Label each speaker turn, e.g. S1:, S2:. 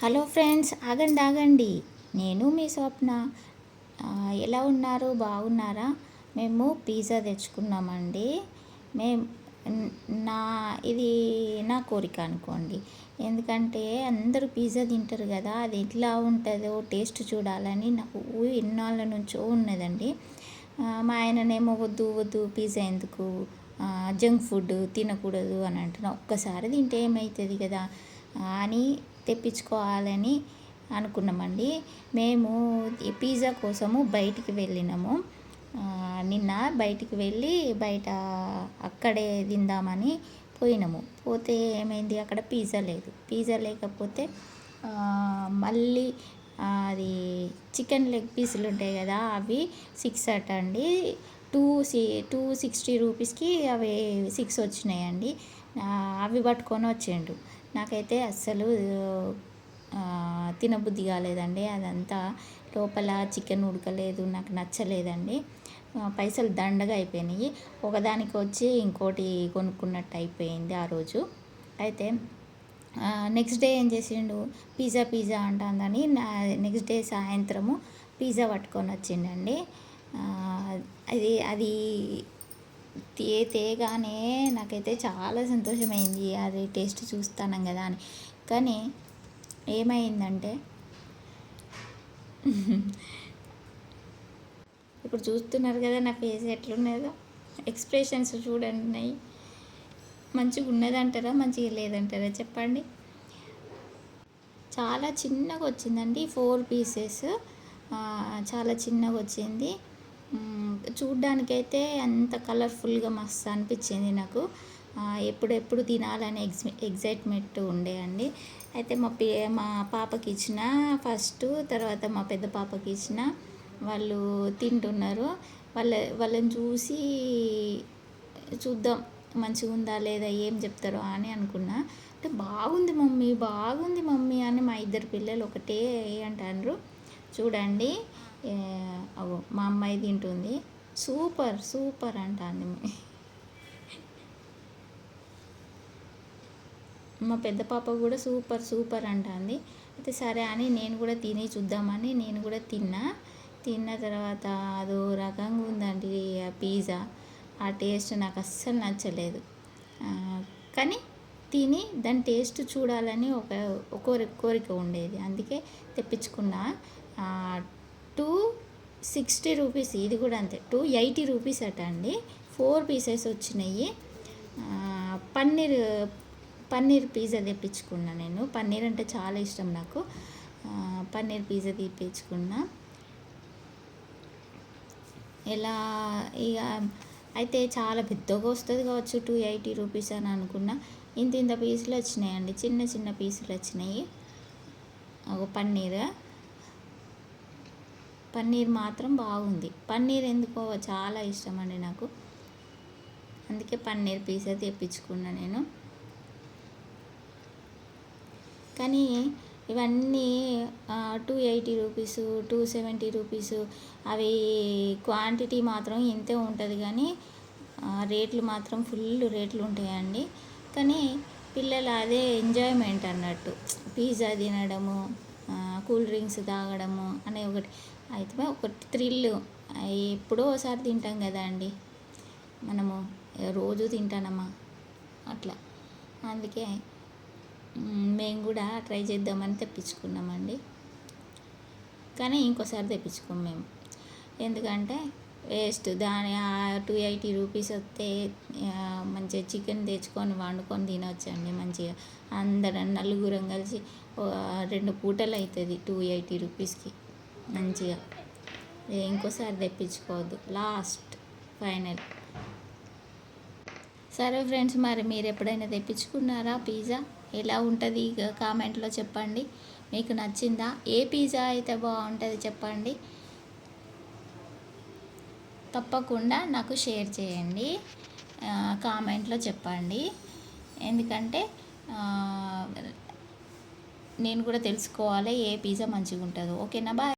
S1: Hello friends, ఆగండి ఆగండి. నేను మీ స్వప్న. ఎలా ఉన్నారు? బాగున్నారా? మేము పిజ్జా తెచ్చుకున్నామండి. మేము నా ఇది నా కోరిక అనుకోండి. ఎందుకంటే అందరూ పిజ్జా తింటారు కదా, అది ఎట్లా ఉంటుందో టేస్ట్ చూడాలని నాకు ఎన్నాళ్ళ నుంచో ఉన్నదండి. మా ఆయననేమో వద్దు వద్దు పిజ్జా ఎందుకు, జంక్ ఫుడ్ తినకూడదు అని అంటున్నా. ఒక్కసారి తింటే ఏమవుతుంది కదా అని తెప్పించుకోవాలని అనుకున్నామండి. మేము ఈ పిజ్జా కోసము బయటికి వెళ్ళినాము. నిన్న బయటికి వెళ్ళి బయట అక్కడే తిందామని పోయినాము. పోతే ఏమైంది, అక్కడ పిజ్జా లేదు. పిజ్జా లేకపోతే మళ్ళీ అది చికెన్ లెగ్ పీసులు ఉంటాయి కదా, అవి 6 అట అండి. 260 రూపీస్కి అవి 6 వచ్చినాయండి. అవి పట్టుకొని వచ్చిండు. నాకైతే అస్సలు తినబుద్ధి కాలేదండి. అదంతా లోపల చికెన్ ఉడకలేదు, నాకు నచ్చలేదండి. పైసలు దండగా అయిపోయినాయి. ఒకదానికి వచ్చి ఇంకోటి కొనుక్కున్నట్టు అయిపోయింది ఆ రోజు. అయితే నెక్స్ట్ డే ఏం చేసిండు, పిజ్జా అంటుందని నెక్స్ట్ డే సాయంత్రము పిజ్జా పట్టుకొని వచ్చిండండి. అది తేగానే నాకైతే చాలా సంతోషమైంది. అది టేస్ట్ చూస్తాను కదా అని. కానీ ఏమైందంటే ఇప్పుడు చూస్తున్నారు కదా నా ఫేస్ ఎట్లున్నదో, ఎక్స్ప్రెషన్స్ చూడండి. మంచిగా ఉన్నదంటారా మంచిగా లేదంటారా చెప్పండి. చాలా చిన్నగా వచ్చిందండి, 4 పీసెస్. చాలా చిన్నగా వచ్చింది. చూడ్డానికైతే అంత కలర్ఫుల్గా మస్తు అనిపించింది నాకు. ఎప్పుడెప్పుడు తినాలని ఎగ్జైట్మెంట్ ఉండే అండి. అయితే మా పాపకి ఇచ్చిన ఫస్ట్, తర్వాత మా పెద్ద పాపకి ఇచ్చిన. వాళ్ళు తింటున్నారు. వాళ్ళని చూద్దాం మంచిగా ఉందా లేదా, ఏం చెప్తారో అని అనుకున్నా. అంటే బాగుంది మమ్మీ అని మా ఇద్దరు పిల్లలు ఒకటే అంటారు. చూడండి, మా అమ్మాయి తింటుంది. సూపర్ అంటాను. మా పెద్ద పాప కూడా సూపర్ అంటుంది. అయితే సరే అని నేను కూడా తిని చూద్దామని నేను కూడా తిన్న తర్వాత అదో రకంగా ఉందండి ఆ పిజ్జా. ఆ టేస్ట్ నాకు అస్సలు నచ్చలేదు. కానీ తిని దాని టేస్ట్ చూడాలని ఒక కోరిక ఉండేది, అందుకే తెప్పించుకున్నా. 260 రూపీస్, ఇది కూడా అంతే. 280 రూపీస్ అట అండి. 4 పీసెస్ వచ్చినాయి. పన్నీర్ పిజ్జా తెప్పించుకున్నా నేను. పన్నీర్ అంటే చాలా ఇష్టం నాకు. పన్నీర్ పిజ్జా తెప్పించుకున్నా. ఎలా ఇక అయితే చాలా పెద్దగా వస్తుంది కావచ్చు 280 రూపీస్ అని అనుకున్నా. ఇంత పీసులు వచ్చినాయండి, చిన్న పీసులు వచ్చినాయి. ఒక పన్నీర్ మాత్రం బాగుంది. పన్నీర్ ఎందుకో చాలా ఇష్టం అండి నాకు, అందుకే పన్నీర్ పిజ్జా తెప్పించుకున్నా నేను. కానీ ఇవన్నీ 280 రూపీసు, 270 రూపీసు. అవి క్వాంటిటీ మాత్రం ఇంతే ఉంటుంది, కానీ రేట్లు మాత్రం ఫుల్ రేట్లు ఉంటాయండి. కానీ పిల్లలు అదే ఎంజాయ్మెంట్ అన్నట్టు, పిజ్జా తినడము, కూల్ డ్రింక్స్ తాగడము అనే అయితే ఒకటి థ్రిల్. ఎప్పుడో ఒకసారి తింటాం కదా అండి మనము, రోజు తింటానమ్మా అట్లా. అందుకే మేము కూడా ట్రై చేద్దామని తెప్పించుకున్నామండి. కానీ ఇంకోసారి తెప్పించుకోము మేము, ఎందుకంటే వేస్ట్. 280 రూపీస్ వస్తే మంచిగా చికెన్ తెచ్చుకొని వండుకొని తినవచ్చండి మంచిగా. అందరం నలుగురం కలిసి 2 పూటలు అవుతుంది 280 రూపీస్కి మంచిగా. ఇంకోసారి తెప్పించుకోవద్దు, లాస్ట్ ఫైనల్. సరే ఫ్రెండ్స్, మరి మీరు ఎప్పుడైనా తెప్పించుకున్నారా పిజ్జా? ఎలా ఉంటుంది కామెంట్లో చెప్పండి. మీకు నచ్చిందా? ఏ పిజ్జా అయితే బాగుంటుంది చెప్పండి. తప్పకుండా నాకు షేర్ చేయండి, కామెంట్లో చెప్పండి. ఎందుకంటే నేను కూడా తెలుసుకోవాలి ఏ పిజ్జా మంచిగా ఉంటుందో. ఓకేనా? బాయ్.